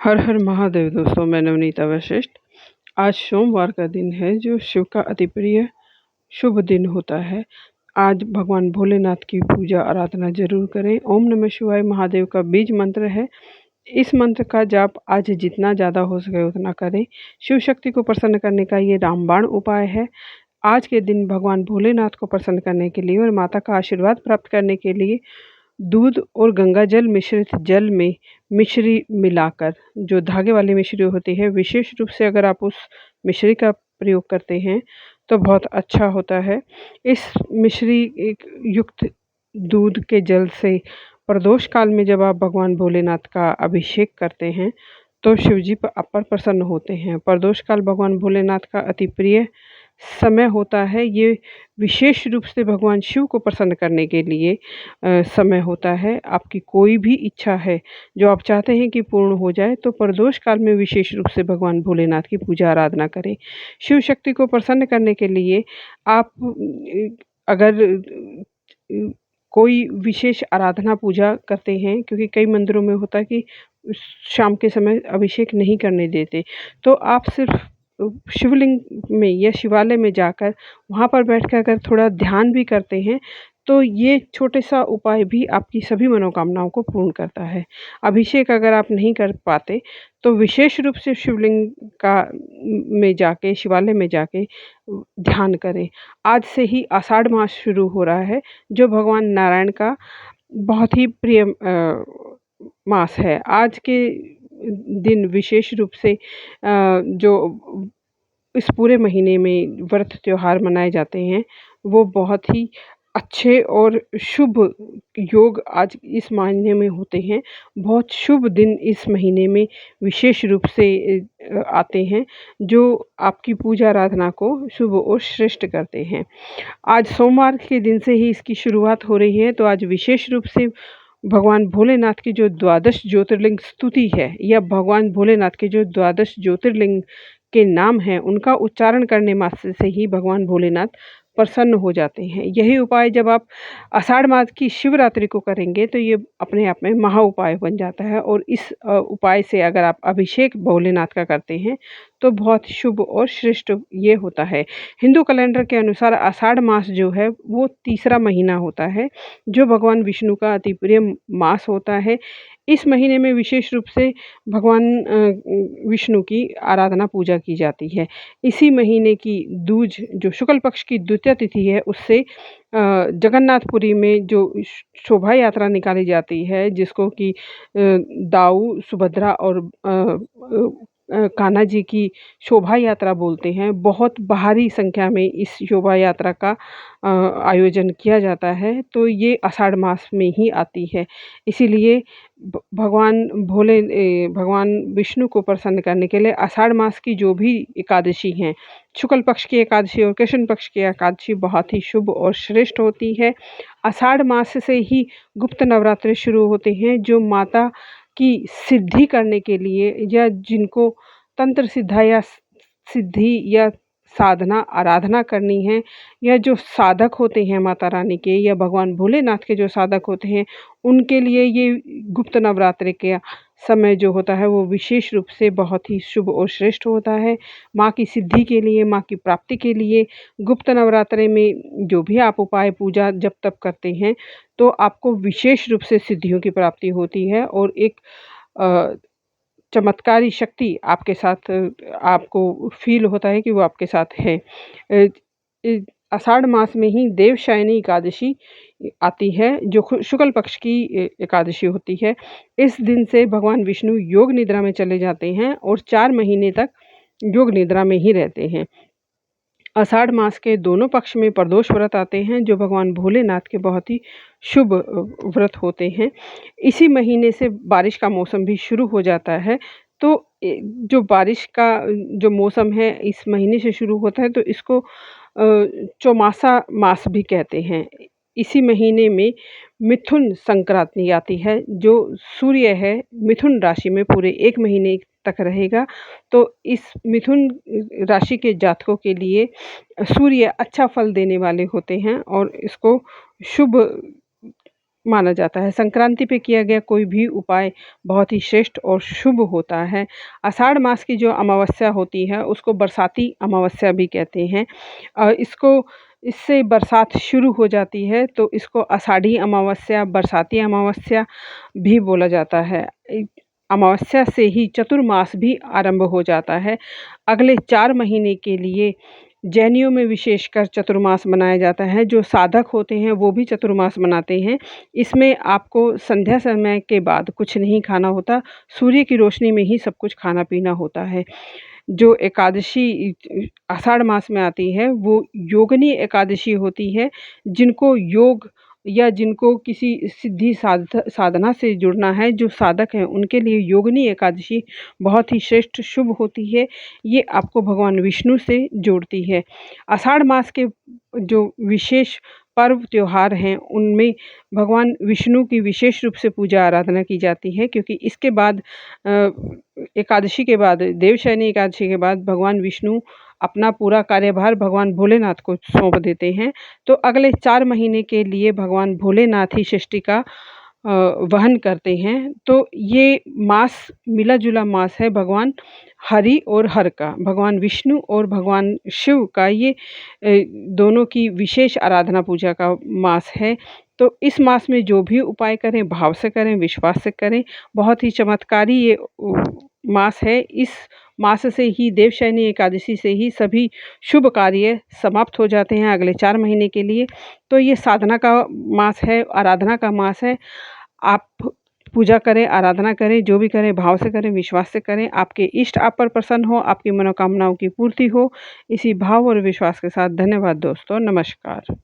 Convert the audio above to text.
हर हर महादेव दोस्तों, मैं नवनीता वशिष्ठ। आज सोमवार का दिन है जो शिव का अति प्रिय शुभ दिन होता है। आज भगवान भोलेनाथ की पूजा आराधना जरूर करें। ओम नमः शिवाय महादेव का बीज मंत्र है। इस मंत्र का जाप आज जितना ज़्यादा हो सके उतना करें। शिव शक्ति को प्रसन्न करने का ये रामबाण उपाय है। आज के दिन भगवान भोलेनाथ को प्रसन्न करने के लिए और माता का आशीर्वाद प्राप्त करने के लिए दूध और गंगा जल मिश्रित जल में मिश्री मिलाकर, जो धागे वाली मिश्री होती है, विशेष रूप से अगर आप उस मिश्री का प्रयोग करते हैं तो बहुत अच्छा होता है। इस मिश्री युक्त दूध के जल से प्रदोष काल में जब आप भगवान भोलेनाथ का अभिषेक करते हैं तो शिवजी पर आप पर प्रसन्न होते हैं। प्रदोष काल भगवान भोलेनाथ का अति प्रिय समय होता है। ये विशेष रूप से भगवान शिव को प्रसन्न करने के लिए समय होता है। आपकी कोई भी इच्छा है जो आप चाहते हैं कि पूर्ण हो जाए तो प्रदोष काल में विशेष रूप से भगवान भोलेनाथ की पूजा आराधना करें। शिव शक्ति को प्रसन्न करने के लिए आप अगर कोई विशेष आराधना पूजा करते हैं, क्योंकि कई मंदिरों में होता है कि शाम के समय अभिषेक नहीं करने देते, तो आप सिर्फ शिवलिंग में या शिवालय में जाकर वहाँ पर बैठकर अगर थोड़ा ध्यान भी करते हैं तो ये छोटे सा उपाय भी आपकी सभी मनोकामनाओं को पूर्ण करता है। अभिषेक अगर आप नहीं कर पाते तो विशेष रूप से शिवलिंग का में जाके, शिवालय में जाके ध्यान करें। आज से ही आषाढ़ मास शुरू हो रहा है जो भगवान नारायण का बहुत ही प्रिय मास है। आज के दिन विशेष रूप से जो इस पूरे महीने में व्रत त्योहार मनाए जाते हैं वो बहुत ही अच्छे और शुभ योग आज इस महीने में होते हैं। बहुत शुभ दिन इस महीने में विशेष रूप से आते हैं जो आपकी पूजा आराधना को शुभ और श्रेष्ठ करते हैं। आज सोमवार के दिन से ही इसकी शुरुआत हो रही है, तो आज विशेष रूप से भगवान भोलेनाथ की जो द्वादश ज्योतिर्लिंग स्तुति है या भगवान भोलेनाथ के जो द्वादश ज्योतिर्लिंग के नाम हैं उनका उच्चारण करने मात्र से ही भगवान भोलेनाथ प्रसन्न हो जाते हैं। यही उपाय जब आप आषाढ़ मास की शिवरात्रि को करेंगे तो ये अपने आप में महा उपाय बन जाता है। और इस उपाय से अगर आप अभिषेक भोलेनाथ का करते हैं तो बहुत शुभ और श्रेष्ठ ये होता है। हिंदू कैलेंडर के अनुसार आषाढ़ मास जो है वो तीसरा महीना होता है जो भगवान विष्णु का अति प्रिय मास होता है। इस महीने में विशेष रूप से भगवान विष्णु की आराधना पूजा की जाती है। इसी महीने की दूज जो शुक्ल पक्ष की द्वितीय तिथि है उससे जगन्नाथपुरी में जो शोभा यात्रा निकाली जाती है, जिसको कि दाऊ, सुभद्रा और कान्हा जी की शोभा यात्रा बोलते हैं। बहुत भारी संख्या में इस शोभा यात्रा का आयोजन किया जाता है, तो ये आषाढ़ मास में ही आती है। इसीलिए भगवान विष्णु को प्रसन्न करने के लिए आषाढ़ मास की जो भी एकादशी हैं, शुक्ल पक्ष की एकादशी और कृष्ण पक्ष की एकादशी बहुत ही शुभ और श्रेष्ठ होती है। आषाढ़ मास से ही गुप्त नवरात्रि शुरू होते हैं जो माता की सिद्धि करने के लिए या जिनको तंत्र सिद्धि या साधना आराधना करनी है, या जो साधक होते हैं माता रानी के या भगवान भोलेनाथ के जो साधक होते हैं उनके लिए ये गुप्त नवरात्रि के समय जो होता है वो विशेष रूप से बहुत ही शुभ और श्रेष्ठ होता है। माँ की सिद्धि के लिए, माँ की प्राप्ति के लिए गुप्त नवरात्रि में जो भी आप उपाय पूजा जब तब करते हैं तो आपको विशेष रूप से सिद्धियों की प्राप्ति होती है और एक चमत्कारी शक्ति आपके साथ आपको फील होता है कि वो आपके साथ है। आषाढ़ मास में ही देवशयनी एकादशी आती है जो शुक्ल पक्ष की एकादशी होती है। इस दिन से भगवान विष्णु योग निद्रा में चले जाते हैं और 4 महीने तक योग निद्रा में ही रहते हैं। आषाढ़ मास के दोनों पक्ष में प्रदोष व्रत आते हैं जो भगवान भोलेनाथ के बहुत ही शुभ व्रत होते हैं। इसी महीने से बारिश का मौसम भी शुरू हो जाता है, तो जो बारिश का जो मौसम है इस महीने से शुरू होता है तो इसको चौमासा मास भी कहते हैं। इसी महीने में मिथुन संक्रांति आती है जो सूर्य है मिथुन राशि में पूरे 1 महीने तक रहेगा। तो इस मिथुन राशि के जातकों के लिए सूर्य अच्छा फल देने वाले होते हैं और इसको शुभ माना जाता है। संक्रांति पे किया गया कोई भी उपाय बहुत ही श्रेष्ठ और शुभ होता है। आषाढ़ मास की जो अमावस्या होती है उसको बरसाती अमावस्या भी कहते हैं। इसको इससे बरसात शुरू हो जाती है तो इसको आषाढ़ी अमावस्या, बरसाती अमावस्या भी बोला जाता है। अमावस्या से ही चतुर्मास भी आरंभ हो जाता है। अगले 4 महीने के लिए जैनियों में विशेषकर चतुर्मास मनाया जाता है। जो साधक होते हैं वो भी चतुर्मास मनाते हैं। इसमें आपको संध्या समय के बाद कुछ नहीं खाना होता, सूर्य की रोशनी में ही सब कुछ खाना-पीना होता है। जो एकादशी आषाढ़ मास में आती है वो योगिनी एकादशी होती है। जिनको योग या जिनको किसी सिद्धि साधना से जुड़ना है, जो साधक हैं उनके लिए योगिनी एकादशी बहुत ही श्रेष्ठ शुभ होती है। ये आपको भगवान विष्णु से जोड़ती है। आषाढ़ मास के जो विशेष पर्व त्योहार हैं उनमें भगवान विष्णु की विशेष रूप से पूजा आराधना की जाती है, क्योंकि इसके बाद एकादशी के बाद, देवशयनी एकादशी के बाद भगवान विष्णु अपना पूरा कार्यभार भगवान भोलेनाथ को सौंप देते हैं। तो अगले 4 महीने के लिए भगवान भोलेनाथ ही सृष्टि का वहन करते हैं। तो ये मास मिला-जुला मास है भगवान हरि और हर का, भगवान विष्णु और भगवान शिव का। ये दोनों की विशेष आराधना पूजा का मास है। तो इस मास में जो भी उपाय करें भाव से करें, विश्वास से करें। बहुत ही चमत्कारी ये मास है। इस मास से ही, देवशयनी एकादशी से ही सभी शुभ कार्य समाप्त हो जाते हैं अगले 4 महीने के लिए। तो ये साधना का मास है, आराधना का मास है। आप पूजा करें, आराधना करें, जो भी करें भाव से करें, विश्वास से करें। आपके इष्ट आप पर प्रसन्न हो, आपकी मनोकामनाओं की पूर्ति हो। इसी भाव और विश्वास के साथ धन्यवाद दोस्तों, नमस्कार।